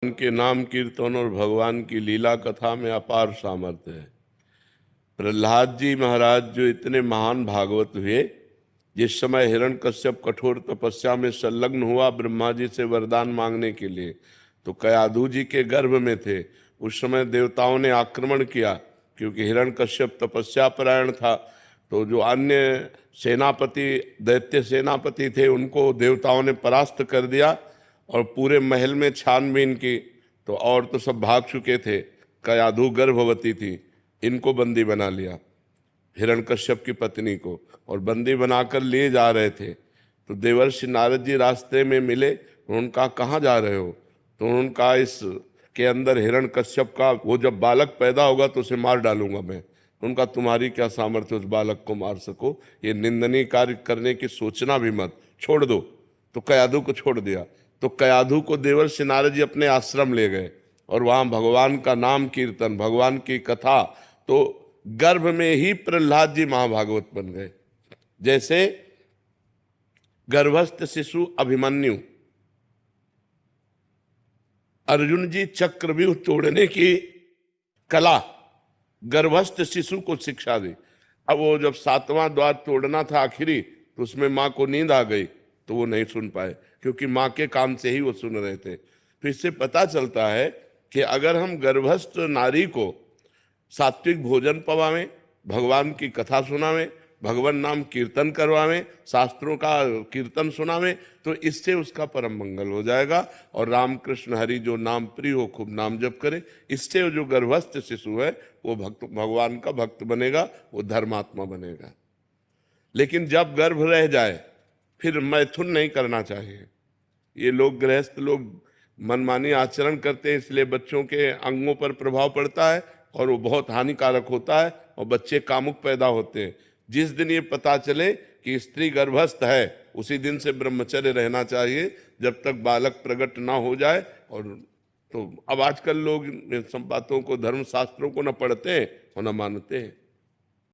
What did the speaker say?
के नाम कीर्तन और भगवान की लीला कथा में अपार सामर्थ्य है। प्रहलाद जी महाराज जो इतने महान भागवत हुए, जिस समय हिरण्यकश्यप कठोर तपस्या में संलग्न हुआ ब्रह्मा जी से वरदान मांगने के लिए, तो कयाधु जी के गर्भ में थे। उस समय देवताओं ने आक्रमण किया, क्योंकि हिरण्यकश्यप तपस्या परायण था। तो जो अन्य सेनापति, दैत्य सेनापति थे, उनको देवताओं ने परास्त कर दिया और पूरे महल में छानबीन की, तो और तो सब भाग चुके थे। कयाधु गर्भवती थी, इनको बंदी बना लिया, हिरण्यकश्यप की पत्नी को, और बंदी बनाकर ले जा रहे थे। तो देवर्षि नारद जी रास्ते में मिले, उनका कहाँ जा रहे हो? तो उनका इस के अंदर हिरण्यकश्यप का वो जब बालक पैदा होगा तो उसे मार डालूंगा मैं। उनका तुम्हारी क्या सामर्थ्य उस बालक को मार सको? ये निंदनीय कार्य करने की सोचना भी मत, छोड़ दो। तो कयाधु को छोड़ दिया। तो कयाधु को देवर्षि नारद जी अपने आश्रम ले गए और वहां भगवान का नाम कीर्तन, भगवान की कथा। तो गर्भ में ही प्रहलाद जी महाभागवत बन गए। जैसे गर्भस्थ शिशु अभिमन्यु, अर्जुन जी चक्रव्यूह तोड़ने की कला गर्भस्थ शिशु को शिक्षा दी। अब वो जब 7वां द्वार तोड़ना था आखिरी, तो उसमें मां को नींद आ गई, तो वो नहीं सुन पाए, क्योंकि मां के काम से ही वो सुन रहे थे। तो इससे पता चलता है कि अगर हम गर्भस्थ नारी को सात्विक भोजन पवावें, भगवान की कथा सुनावें, भगवान नाम कीर्तन करवावें, शास्त्रों का कीर्तन सुनावें, तो इससे उसका परम मंगल हो जाएगा। और रामकृष्ण हरि जो नाम प्रिय हो, खूब नाम जप करे, इससे जो गर्भस्थ शिशु है वो भक्त, भगवान का भक्त बनेगा, वो धर्मात्मा बनेगा। लेकिन जब गर्भ रह जाए, फिर मैथुन नहीं करना चाहिए। ये लोग, गृहस्थ लोग मनमानी आचरण करते हैं, इसलिए बच्चों के अंगों पर प्रभाव पड़ता है और वो बहुत हानिकारक होता है और बच्चे कामुक पैदा होते हैं। जिस दिन ये पता चले कि स्त्री गर्भस्थ है, उसी दिन से ब्रह्मचर्य रहना चाहिए, जब तक बालक प्रकट ना हो जाए। और तो अब आजकल लोग इन सब बातों को, धर्म शास्त्रों को न पढ़ते हैं और न मानते हैं।